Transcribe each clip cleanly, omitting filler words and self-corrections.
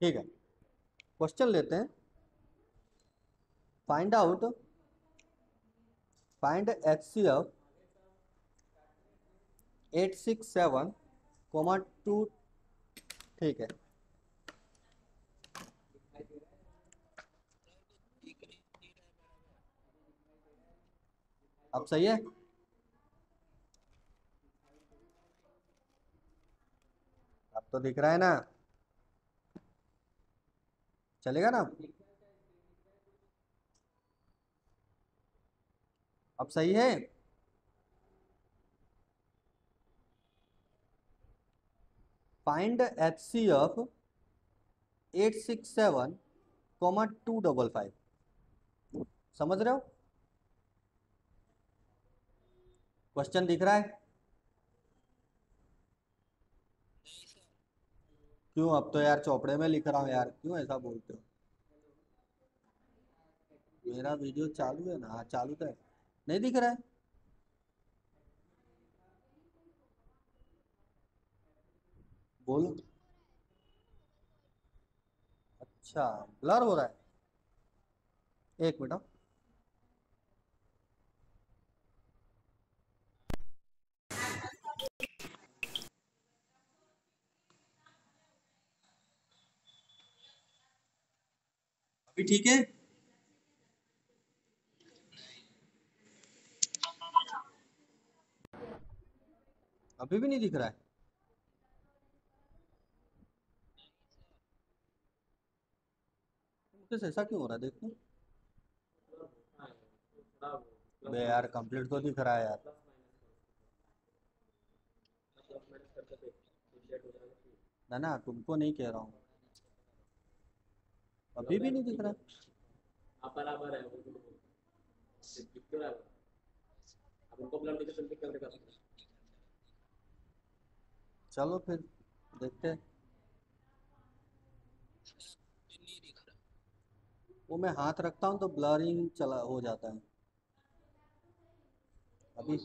ठीक है, क्वेश्चन लेते हैं। Find out, find HCF 867, 2। ठीक है, अब सही है। अब तो दिख रहा है ना, चलेगा ना? अब सही है। Find HCF 867, 255। समझ रहे हो? क्वेश्चन दिख रहा है? क्यों? अब तो यार चौपड़े में लिख रहा हूँ यार, क्यों ऐसा बोलते हो? मेरा वीडियो चालू है ना? हाँ चालू तो है। नहीं दिख रहा है? बोलो। अच्छा, ब्लर हो रहा है। एक मिनट। अभी ठीक है? अभी भी नहीं दिख रहा है? मुझे ऐसा क्यों हो रहा है? देखो। बे यार कंप्लीट तो दिख रहा है यार। ना ना, तुमको नहीं कह रहा हूँ। अभी भी नहीं दिख रहा है? चलो फिर देखते हैं। वो मैं हाथ रखता हूँ तो ब्लरिंग चला हो जाता है। अभी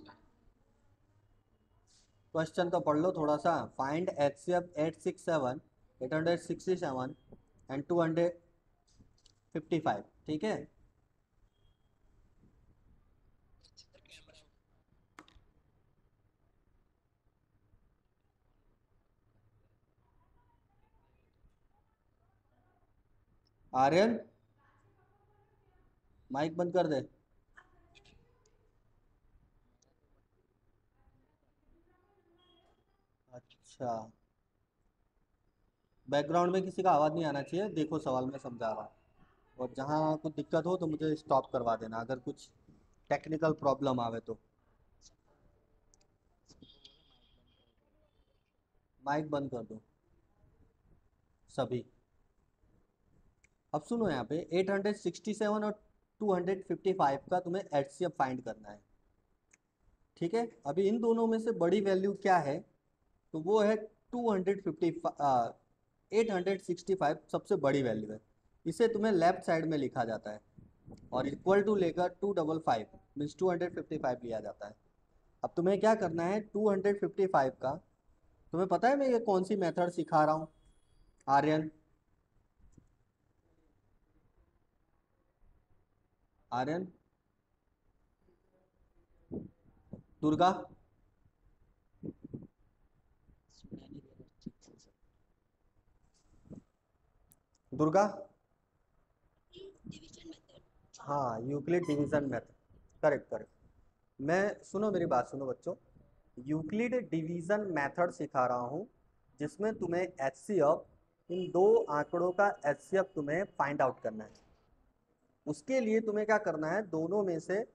क्वेश्चन तो पढ़ लो थोड़ा सा। Find HCF 867, 867 and 255। ठीक है। आर्यन, माइक बंद कर दे। अच्छा, बैकग्राउंड में किसी का आवाज़ नहीं आना चाहिए। देखो सवाल मैं समझा रहा हूँ, और जहाँ कुछ दिक्कत हो तो मुझे स्टॉप करवा देना, अगर कुछ टेक्निकल प्रॉब्लम आवे तो। माइक बंद कर दो सभी। अब सुनो, यहाँ पे 867 और 255 का तुम्हें HCF फाइंड करना है। ठीक है, अभी इन दोनों में से बड़ी वैल्यू क्या है? तो वो है 250, 865 सबसे बड़ी वैल्यू है। इसे तुम्हें लेफ्ट साइड में लिखा जाता है, और इक्वल टू लेकर 255 मीन्स 255 लिया जाता है। अब तुम्हें क्या करना है? 255 का, तुम्हें पता है मैं ये कौन सी मेथड सिखा रहा हूँ? आर्यन, आर्यन, दुर्गा, दुर्गा। हाँ, Euclid division method. Correct correct. मैं, सुनो मेरी बात सुनो बच्चों। यूक्लिड डिवीजन मेथड सिखा रहा हूँ, जिसमें तुम्हें HCF, इन दो आंकड़ों का HCF तुम्हें फाइंड आउट करना है। उसके लिए तुम्हें क्या करना है? दोनों में से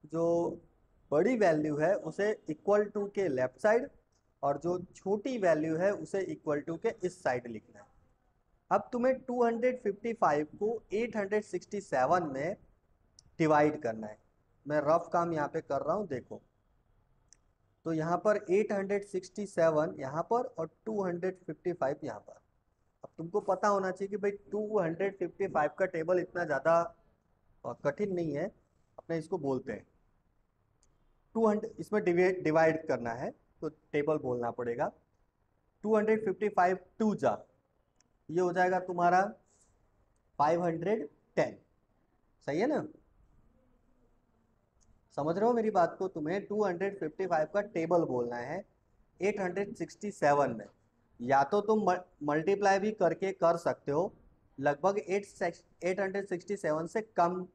जो बड़ी वैल्यू है उसे इक्वल टू के लेफ्ट साइड, और जो छोटी वैल्यू है उसे इक्वल टू के इस साइड लिखना है। अब तुम्हें 255 को 867 में डिवाइड करना है। मैं रफ काम यहाँ पे कर रहा हूँ, देखो। तो यहाँ पर 867 यहाँ पर, और 255 यहाँ पर। अब तुमको पता होना चाहिए कि भाई 255 का टेबल इतना ज़्यादा कठिन नहीं है, अपने इसको बोलते हैं 200। इसमें डिवाइड करना है तो टेबल बोलना पड़ेगा। 255 टू जा ये हो जाएगा तुम्हारा 510। सही है ना? समझ रहे हो मेरी बात को? तुम्हें 255 का टेबल बोलना है 867 में। या तो तुम मल्टीप्लाई भी करके कर सकते हो, लगभग 867 से कम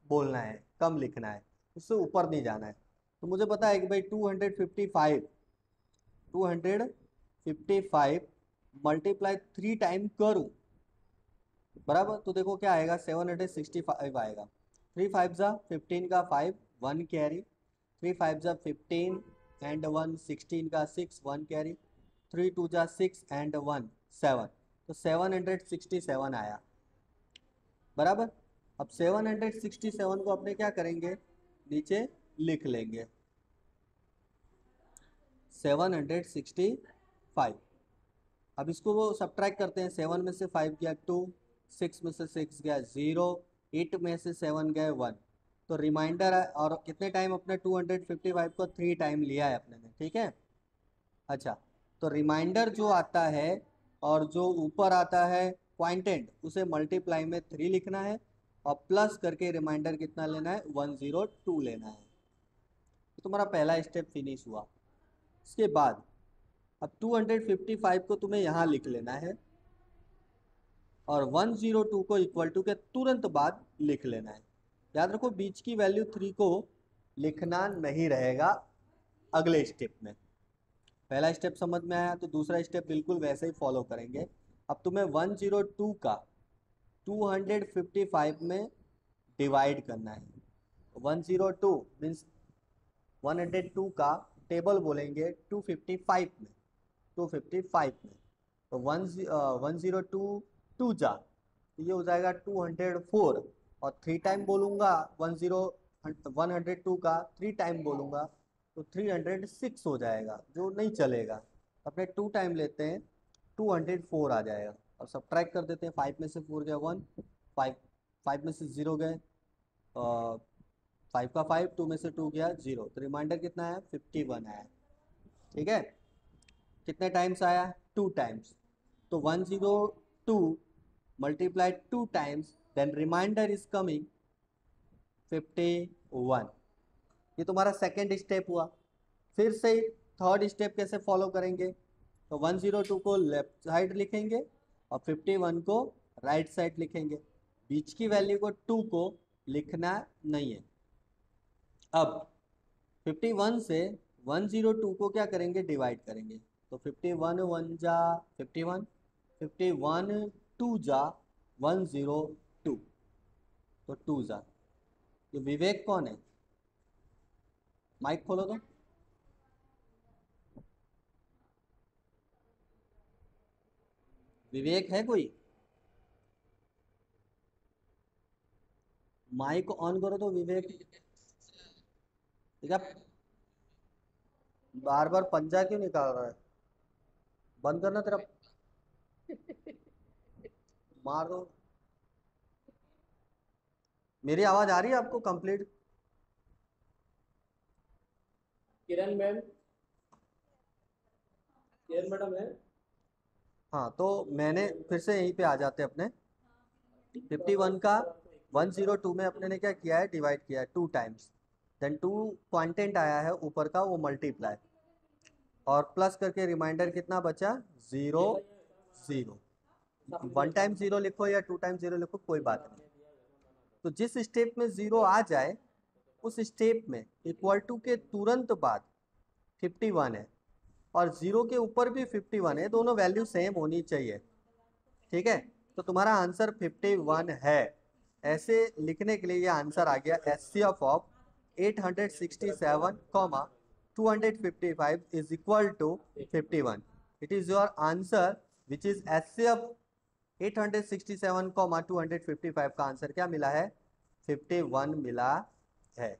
बोलना है, कम लिखना है, उससे ऊपर नहीं जाना है। तो मुझे पता है कि भाई 255 मल्टीप्लाई 3 टाइम करूं, बराबर, तो देखो क्या आएगा, 765 आएगा। 3 5 जा 15 का 5, 1 कैरी। 3 5 जा 15 एंड 1 16 का 6, 1 कैरी। 3 2 जा 6 एंड 1 7, तो 767 आया, बराबर। अब 767 को अपने क्या करेंगे, नीचे लिख लेंगे 765। अब इसको वो सब्ट्रैक्ट करते हैं, 7 में से 5 गया 2, 6 में से 6 गया 0, 8 में से 7 गए 1, तो रिमाइंडर है। और कितने टाइम अपने 255 को 3 टाइम लिया है अपने ने, ठीक है। अच्छा, तो रिमाइंडर जो आता है और जो ऊपर आता है क्वांटेंट, उसे मल्टीप्लाई में 3 लिखना है और प्लस करके रिमाइंडर कितना लेना है, 102 लेना है। तो तुम्हारा पहला स्टेप फिनिश हुआ। इसके बाद अब 255 को तुम्हें यहाँ लिख लेना है और 102 को इक्वल टू के तुरंत बाद लिख लेना है। याद रखो बीच की वैल्यू 3 को लिखना नहीं रहेगा अगले स्टेप में। पहला स्टेप समझ में आया, तो दूसरा स्टेप बिल्कुल वैसे ही फॉलो करेंगे। अब तुम्हें 102 का 255 में डिवाइड करना है। 102 मीन्स 102 का टेबल बोलेंगे 255 में, 255 में। तो 102 2 जा, तो ये हो जाएगा 204, और 3 टाइम बोलूँगा 102 का 3 टाइम बोलूँगा तो 306 हो जाएगा, जो नहीं चलेगा। अपने 2 टाइम लेते हैं, 204 आ जाएगा। और सब्ट्रैक्ट कर देते हैं, 5 में से 4 गया 1, 5 में से 0 गए, 5 का 5, 2 में से 2 गया 0, तो रिमाइंडर कितना है, 51 आया। ठीक है, कितने टाइम्स आया, 2 टाइम्स। तो 102 multiplied 2 times, then reminder is coming 51। ये तुम्हारा सेकेंड स्टेप हुआ। फिर से थर्ड स्टेप कैसे फॉलो करेंगे, तो 102 को लेफ्ट साइड लिखेंगे और 51 को राइट साइड लिखेंगे। बीच की वैल्यू को 2 को लिखना नहीं है। अब 51 से 102 को क्या करेंगे, डिवाइड करेंगे। तो 51 1 जा 51, 51 2 जा 102, तो 2 जा। ये विवेक कौन है, माइक खोलो तो। विवेक है कोई, माइक ऑन करो तो विवेक। ठीक है, बार बार पंजा क्यों निकाल रहा है, बंद करना तेरा, मार दो। मेरी आवाज आ रही है आपको कंप्लीट? किरण मैम, किरण मैडम है। हाँ, तो मैंने फिर से यहीं पे आ जाते अपने 51 का 102 में अपने ने क्या किया है, डिवाइड किया है 2 टाइम्स। देन 2 क्वांटेंट आया है ऊपर का, वो मल्टीप्लाई और प्लस करके रिमाइंडर कितना बचा, 0 0। 1 टाइम 0 लिखो या 2 टाइम 0 लिखो, कोई बात नहीं। तो जिस स्टेप में 0 आ जाए उस स्टेप में इक्वल टू के तुरंत बाद 51 है और 0 के ऊपर भी 51 है, दोनों वैल्यू सेम होनी चाहिए। ठीक है, तो तुम्हारा आंसर 51 है। ऐसे लिखने के लिए ये आंसर आ गया, HCF of 867 comma 255 is equal to 51। It is your answer which is HCF 867 comma 255 का आंसर क्या मिला है, 51 मिला है।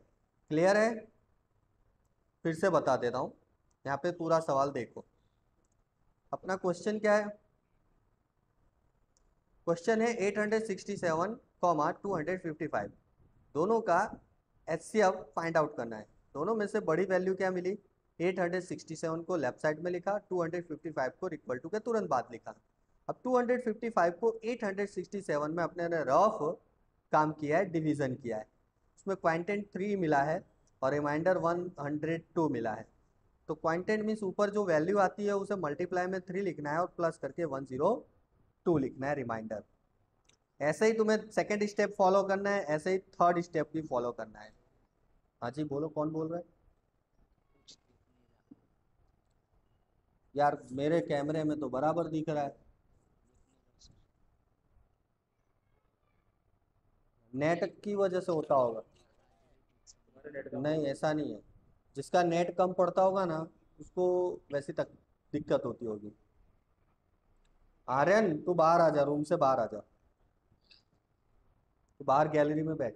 क्लियर है? फिर से बता देता हूँ, यहाँ पे पूरा सवाल देखो। अपना क्वेश्चन क्या है, क्वेश्चन है 867 कॉमा 255, दोनों का HCF फाइंड आउट करना है। दोनों में से बड़ी वैल्यू क्या मिली, 867 को लेफ्ट साइड में लिखा, 255 को इक्वल टू के तुरंत बाद लिखा। अब 255 को 867 में अपने ने रफ काम किया है, डिवीजन किया है। उसमें क्वांटेंट 3 मिला है और रिमाइंडर 102 मिला है। तो क्वांटेंट मीन्स ऊपर जो वैल्यू आती है उसे मल्टीप्लाई में 3 लिखना है और प्लस करके 102 लिखना है रिमाइंडर। ऐसे ही तुम्हें सेकेंड स्टेप फॉलो करना है, ऐसे ही थर्ड स्टेप भी फॉलो करना है। हाँ जी बोलो, कौन बोल रहा है? यार मेरे कैमरे में तो बराबर दिख रहा है। नेट की वजह से होता होगा। हमारे नेट का नहीं ऐसा नहीं है, जिसका नेट कम पड़ता होगा ना उसको वैसी तक दिक्कत होती होगी। आर्यन तू बाहर आ जा, रूम से बाहर आ जा, तू बाहर गैलरी में बैठ।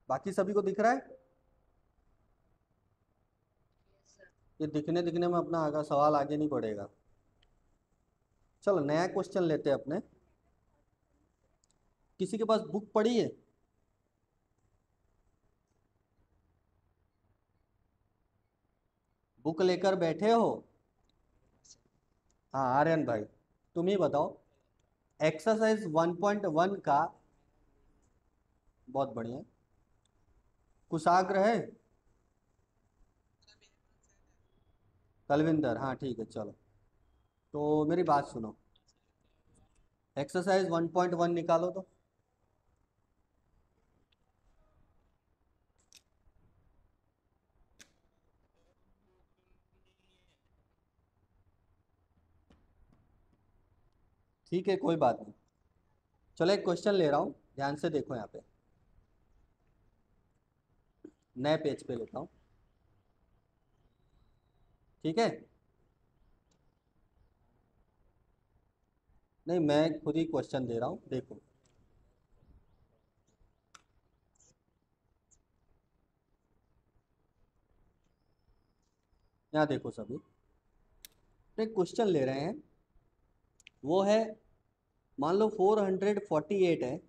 बाकी सभी को दिख रहा है? ये दिखने दिखने में अपना आगे सवाल आगे नहीं बढ़ेगा। चलो नया क्वेश्चन लेते हैं अपने। किसी के पास बुक पड़ी है? बुक लेकर बैठे हो? हाँ आर्यन भाई, तुम ही बताओ। एक्सरसाइज 1.1 का, बहुत बढ़िया, कुशाग्र है? कलविंदर, हाँ ठीक है चलो। तो मेरी बात सुनो, एक्सरसाइज 1.1 निकालो तो। ठीक है कोई बात नहीं। चलो एक क्वेश्चन ले रहा हूँ, ध्यान से देखो यहाँ पे, नए पेज पे लेता हूँ, ठीक है? नहीं मैं खुद ही क्वेश्चन दे रहा हूँ, देखो। यहाँ देखो सभी, तो एक क्वेश्चन ले रहे हैं, वो है, मान लो 448 है,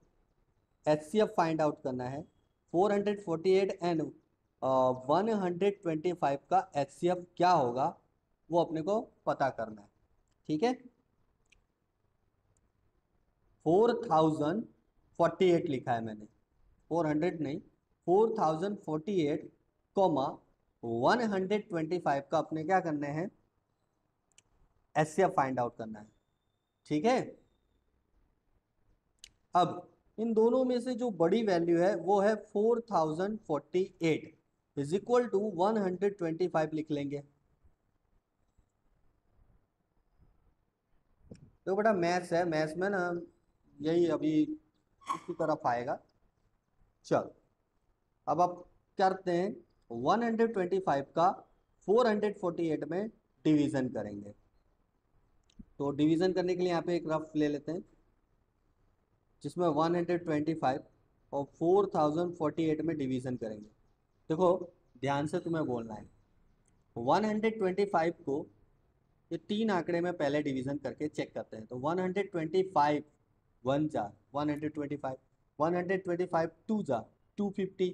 HCF फाइंड आउट करना है। 448 एंड 125 का HCF क्या होगा वो अपने को पता करना है, ठीक है? 4048 लिखा है मैंने, 400 नहीं, 4048 कॉमा 125 का अपने क्या करना है, HCF फाइंड आउट करना है, ठीक है? अब इन दोनों में से जो बड़ी वैल्यू है वो है 4048 इज इक्वल टू 125 लिख लेंगे। तो बेटा मैथ्स है, मैथ्स में ना यही अभी इसकी तरफ आएगा। चल अब आप करते हैं 125 का 448 में डिवीजन करेंगे। तो डिवीजन करने के लिए यहाँ पे एक रफ ले लेते हैं, जिसमें 125 और 4048 में डिवीजन करेंगे। देखो ध्यान से तुम्हें बोलना है, 125 को ये तीन आंकड़े में पहले डिवीजन करके चेक करते हैं। तो 125 वन जा 125, 125 टू जा 250,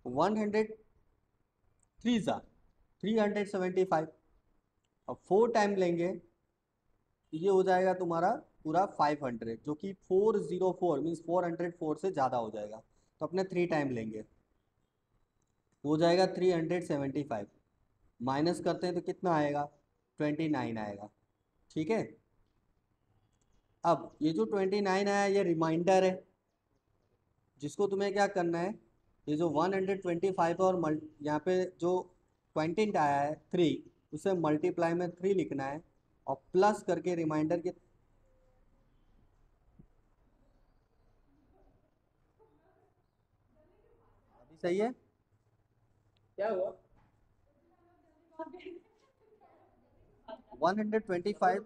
103 जा 375, अब 4 टाइम लेंगे तो ये हो जाएगा तुम्हारा पूरा 500, जो कि 404 मीन्स 404 से ज़्यादा हो जाएगा। तो अपने 3 टाइम लेंगे, हो जाएगा 375, माइनस करते हैं तो कितना आएगा, 29 आएगा, ठीक है? अब ये जो 29 आया ये रिमाइंडर है, जिसको तुम्हें क्या करना है, ये जो 125 और यहाँ पे जो क्वांटिट आया है 3, उसे मल्टीप्लाई में 3 लिखना है और प्लस करके रिमाइंडर के, अभी सही है? क्या हुआ? 125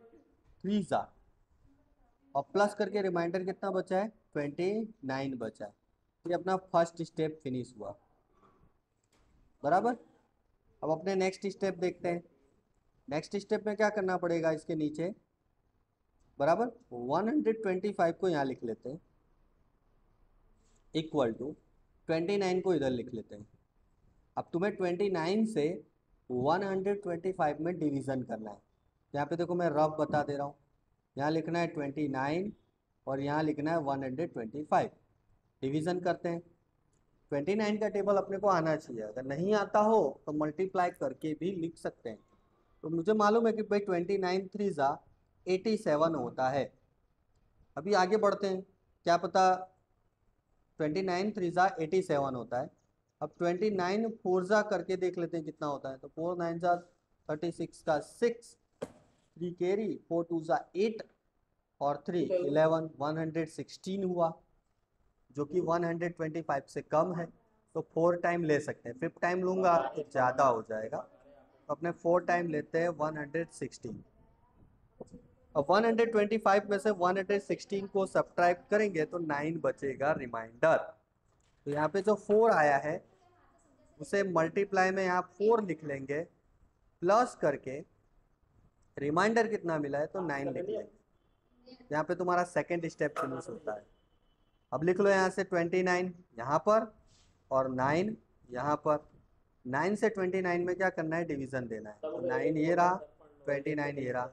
3 जा और प्लस करके रिमाइंडर कितना बचा है, 29 बचा है। ये अपना फर्स्ट स्टेप फिनिश हुआ, बराबर। अब अपने नेक्स्ट स्टेप देखते हैं। नेक्स्ट स्टेप में क्या करना पड़ेगा, इसके नीचे बराबर 125 को यहाँ लिख लेते हैं, इक्वल टू 29 को इधर लिख लेते हैं। अब तुम्हें 29 से 125 में डिवीज़न करना है। यहाँ पे देखो मैं रफ बता दे रहा हूँ, यहाँ लिखना है 29 और यहाँ लिखना है 125। डिवीज़न करते हैं। 29 का टेबल अपने को आना चाहिए, अगर नहीं आता हो तो मल्टीप्लाई करके भी लिख सकते हैं। तो मुझे मालूम है कि भाई 29 3 जा 87 होता है। अभी आगे बढ़ते हैं, क्या पता 29 3 जा 87 होता है। अब 29 4 जा करके देख लेते हैं कितना होता है। तो 4 9 जा 36 का 6, 3 कैरी, 4 2 जा 8 और 3 11, 116 हुआ, जो कि 125 से कम है। तो 4 टाइम ले सकते हैं। 5 टाइम लूंगा तो ज़्यादा हो जाएगा, तो अपने 4 टाइम लेते हैं 116। अब 125 में से 116 को सब्ट्रैक्ट करेंगे तो 9 बचेगा रिमाइंडर। तो यहाँ पे जो 4 आया है उसे मल्टीप्लाई में यहाँ 4 लिख लेंगे, प्लस करके रिमाइंडर कितना मिला है तो 9 लिख लेंगे। यहाँ पे तुम्हारा सेकेंड स्टेप फिनिश होता है। अब लिख लो यहाँ से 29 यहाँ पर और 9 यहाँ पर। 9 से 29 में क्या करना है, डिवीजन देना है। तो 9 ये रहा, 29 ये रहा।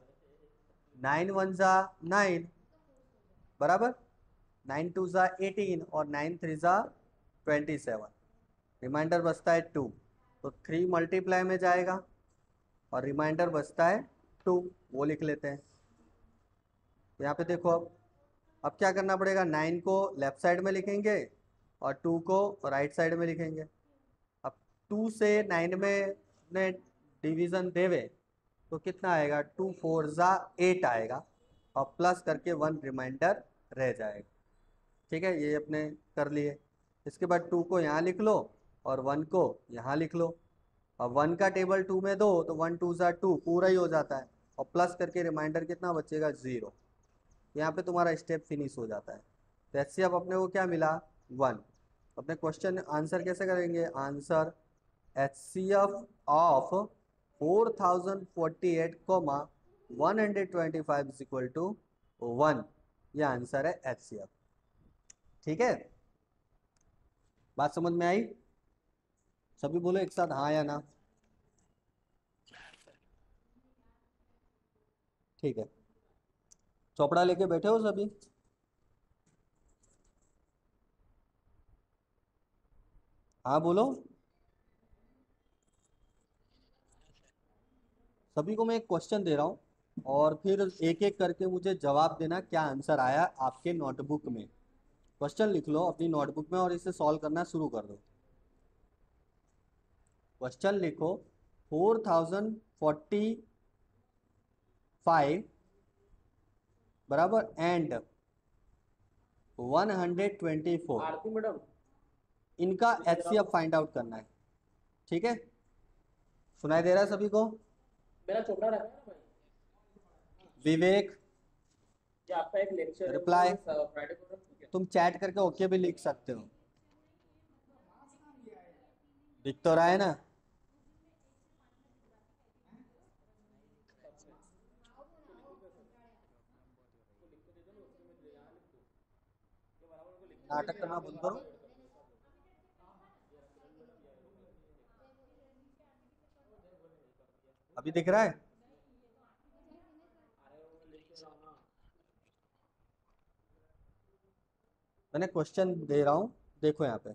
9 1 जा 9 बराबर, 9 2 जा 18 और 9 3 जा 27। रिमाइंडर बचता है 2, तो 3 मल्टीप्लाई में जाएगा और रिमाइंडर बचता है 2, वो लिख लेते हैं। यहाँ पे देखो अब क्या करना पड़ेगा, 9 को लेफ्ट साइड में लिखेंगे और 2 को राइट साइड में लिखेंगे। अब 2 से 9 में ने डिवीजन देवे तो कितना आएगा, 2 4 जा 8 आएगा और प्लस करके 1 रिमाइंडर रह जाएगा। ठीक है, ये अपने कर लिए। इसके बाद 2 को यहाँ लिख लो और 1 को यहाँ लिख लो। और 1 का टेबल 2 में दो तो 1 2 जा 2 पूरा ही हो जाता है और प्लस करके रिमाइंडर कितना बचेगा, 0। यहाँ पे तुम्हारा स्टेप फिनिश हो जाता है। तो HCF अपने को क्या मिला, 1। अपने क्वेश्चन आंसर कैसे करेंगे, answer HCF of 4048 125 is equal to 1। ये आंसर है HCF। ठीक है, बात समझ में आई? सभी बोलो एक साथ हाँ या ना। ठीक है, चौपड़ा लेके बैठे हो सभी? हाँ बोलो। सभी को मैं एक क्वेश्चन दे रहा हूँ और फिर एक एक करके मुझे जवाब देना क्या आंसर आया आपके नोटबुक में। क्वेश्चन लिख लो अपनी नोटबुक में और इसे सॉल्व करना शुरू कर दो। क्वेश्चन लिखो 4045 बराबर एंड 124, आरती मैडम इनका HCF फाइंड आउट करना है। ठीक है, सुनाई दे रहा है सभी को? मेरा चोपड़ा रखा है ना भाई, विवेक ये आपका एक लेक्चर है रिप्लाई, फ्राइडे को रख दो क्या? तुम चैट करके ओके भी लिख सकते हो, दिख तो रहा है ना? नाटक करना बंद करो। अभी दिख रहा है? मैंने क्वेश्चन दे रहा हूं, देखो यहाँ पे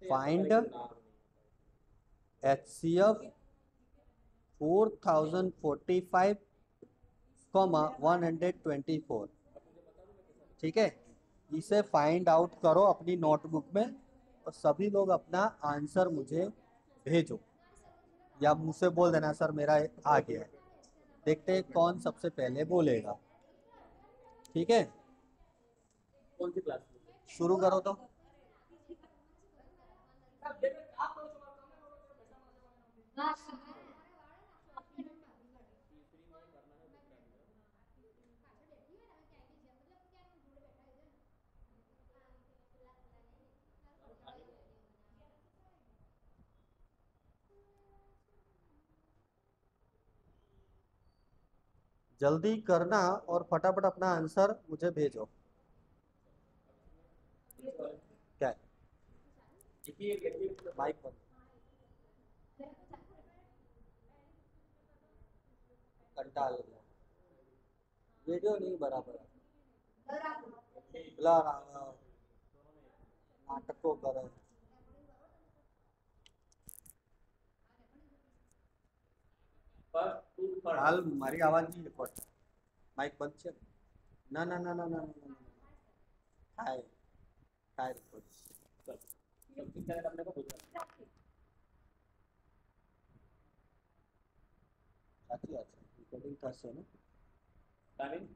फाइंड HCF 4045 124। ठीक है, इसे फाइंड आउट करो अपनी नोटबुक में और सभी लोग अपना आंसर मुझे भेजो या मुझसे बोल देना सर मेरा आ गया है। देखते हैं कौन सबसे पहले बोलेगा। ठीक है, कौन सी क्लास में? शुरू करो तो। जल्दी करना और फटाफट अपना आंसर मुझे भेजो। क्या है? देखिए माइक बंद। कंटाल गया वीडियो नहीं बराबर ब्लर आ रहा है, नाटकों करे ફર્સ્ટ ટુ થર્ડ હાલ મારી આવાજ નહીં રેકોર્ડ માઇક બંધ છે ના ના ના ના ના ના ના થાય થાય રેકોર્ડ सबमिट करे તમને को બોલવાનું સાચી વાત છે રેકોર્ડિંગ થશે ને ટાઈમિંગ